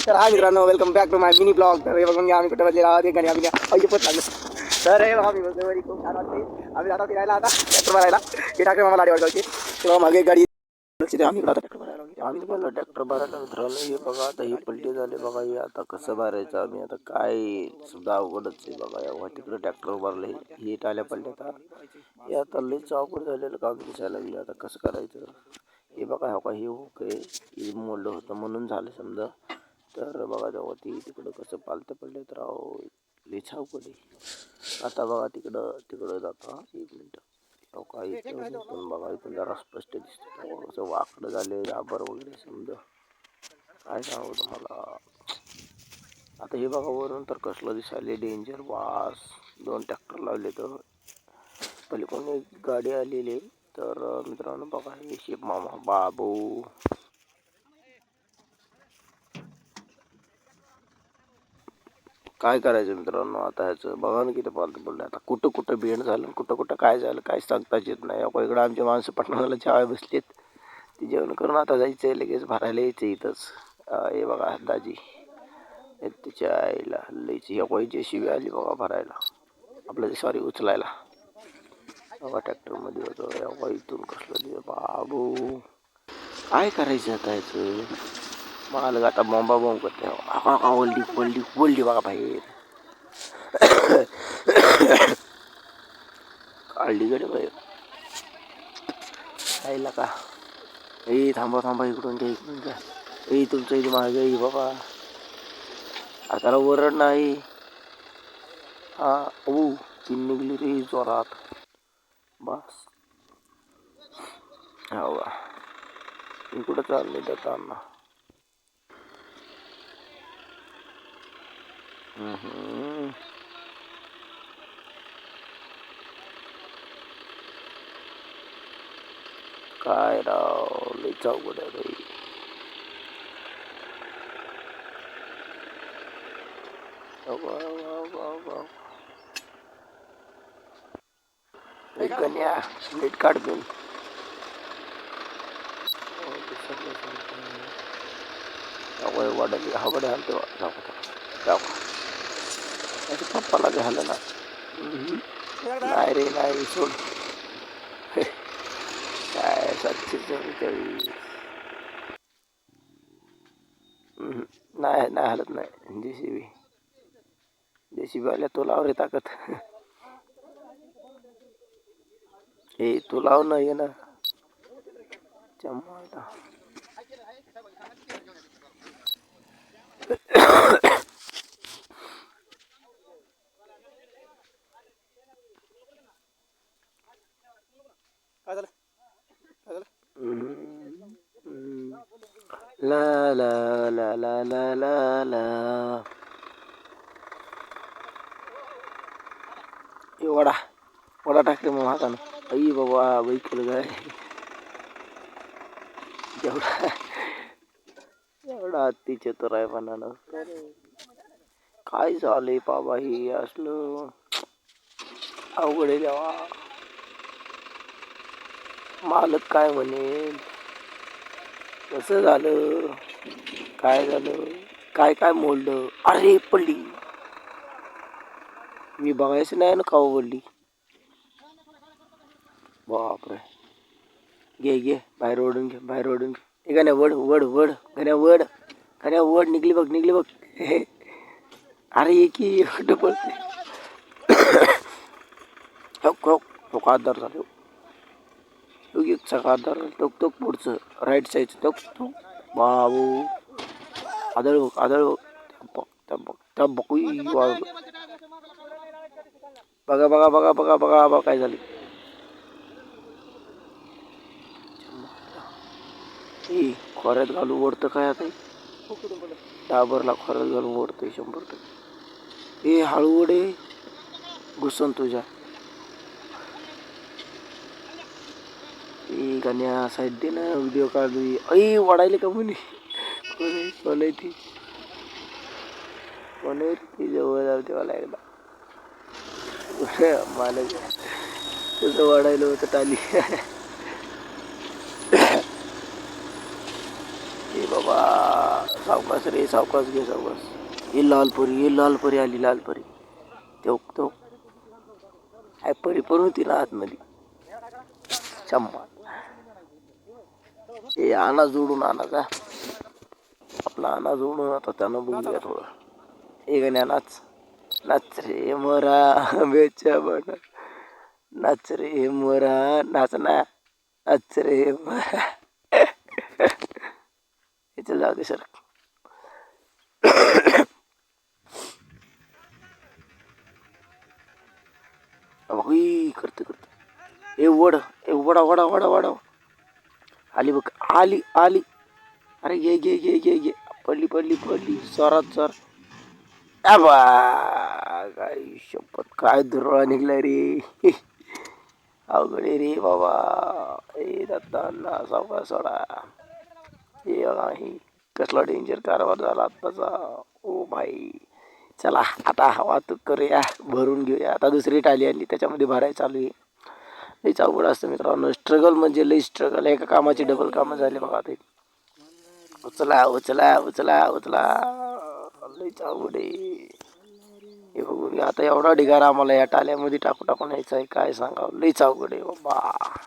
तर हा मित्रांनो, welcome back to my mini blog. तर हे बघून आम्ही कुठे बसलेलो आहोत, एक आम्ही अय्यपत लागलो. तर हे आम्ही बसल्यावर खूप छान वाटते. आम्ही जातो फिरायला आता ट्रॅक्टर भरायला. हे टाकले मला लाडी वाजवायची तेव्हा मागे गाडी आम्ही आता ट्रॅक्टर भरायला आम्ही तुम्हाला ट्रॅक्टर भरायला मित्रांनो. हे बघा आता ही पलटी झाले बघा. हे आता कसं भरायचं आम्ही आता काय सुद्धा अवघडच आहे बघा. या तिकडे ट्रॅक्टर भरले हे टाल्या पलट्या हे आता लईच अवघड झालेलं काम दिसायला लागलं. आता कसं करायचं हे बघा. हो का हे हे मोडलं होतं म्हणून झालं समजा. तर बघा जेव्हा ती तिकडं कसं पालतं पडले तर लईच अवघड आहे. आता बघा तिकडं जाता 1 मिनिट. हो का इथून बघा, इथून जरा स्पष्ट दिसतं कसं वाकडं झाले राबर वगैरे समजा. काय सांगू तुम्हाला. आता हे बघा वरून तर कसलं दिसायले डेंजर वास. 2 ट्रॅक्टर लावले तर पलीकडून एक गाडी आलेली. तर मित्रांनो बघा हे शेप मामा बाबू काय करायचं मित्रांनो. आता ह्याचं बघा ना किती पालतं पडलं. आता कुठं कुठं बेंड झालं, कुठं कुठं काय झालं काही सांगताच येत नाही. इकडं आमचे माणसं पटणाला जेवाय बसलेत. ते जेवण करून आता जायचं आहे, लगेच भरायला यायचं इथंच. हे बघा दाजी तिच्या आईला हल्लायची या शिवी आली बघा भरायला आपलं सॉरी उचलायला. बघा ट्रॅक्टरमध्ये होतं या इथून कसलं बाबू. काय करायचं आता याचं. मला आता बॉम्बा बॉम्ब करते. वल्डी वल्डी वल्डी बघा बाहेर काढली गडे बाहेर. आईला का ए थांबा थांबा इकडून घ्या. तुमचं इथे मागे येई बाबा. आता त्याला वरण नाही. हा तीन निघली रे जोरात. बस हो इकडं चालले जाताना. काय राव लई अवघड आहे बाई. कन्या नीट काढ बिन. वाढली हवडे हलते पप्पाला घ्यायला ना. नाही रे नाही सोड. काय 744 नाही नाही हलत नाही. जेसीबी आल्या तो लाव रे ताकद. हे तू लाव ना ये ना चम्माला. ला ला ला ला ला ला ला. वडा वडा टाकले मग हातानं. आई बाबा बैकल काय एवढा हत्ती चतुर आहे म्हणानं. काय झालंय बाबा हे असलं अवघड आहे देवा. मालक काय म्हणेल. कसं झालं काय झालं काय काय मोडलं. अरे पडली मी बघायचं नाही ना का पडली. बापरे घे बाहेर ओढून घे बाहेर ओढून घे. गाण्या वड वड वड गाण्या वड निघली बघ. अरे की पडते. हो आधार झाले. सगळा आधार टोक पुढचं राईट साईड टोक बाबू आदळ बघा काय झाले. खोऱ्यात घालून ओढतं काय आता. डाबरला खोऱ्यात घालून ओढतंय 100%. हळू ओढे घुसन तुझ्या. गाण्या साईड दे ना व्हिडिओ काढू. वाढायले का म्हणे कोण ती जवळ जाते मला एकदा. मला तसं वाढायला होतं टाली. बाबा बाबा. सावकाश रे, सावकाश घे, सावकाश. ही लाल परी आली, लाल परी. तो हाय परी पण होती ना आतमध्ये. शंभर. हे आणा जोडून आणा का, आपला आणा जोडून आता त्यानं बघूया थोडं. हे गण्या नाच, नाच रे मोरा बेच्या बन, नाच रे मोरा, नाच ना, नाच रे मोरा. इथं जाऊ दे सर. करते हे वड, हे वडा वडा वडा वडा. आली बघ, आली आली. अरे घे घे घे घे घे. पडली पडली पडली, स्वरात स्वर. आबा काय शपथ, काय दुर्वा निघला रे. अवघड रे बाबा. ए दत्तांना सावकाश सोडा. हे नाही कसला डेंजर कारभार झाला आत्ताचा. ओ भाई चला आता वाहतूक करूया, भरून घेऊया. आता दुसरी टाली आली, त्याच्यामध्ये भरायला चालू आहे. लईच अवघड असतं मित्रांनो. स्ट्रगल म्हणजे लई स्ट्रगल. एका कामाची डबल कामं झाली बघा ते. उचला उचला उचला उचला. लईच अवघड आहे हे. बघून आता एवढा ढिगारा आम्हाला या टाल्यामध्ये टाकून यायचा आहे, काय सांगावं. लईच अवघड आहे बाबा.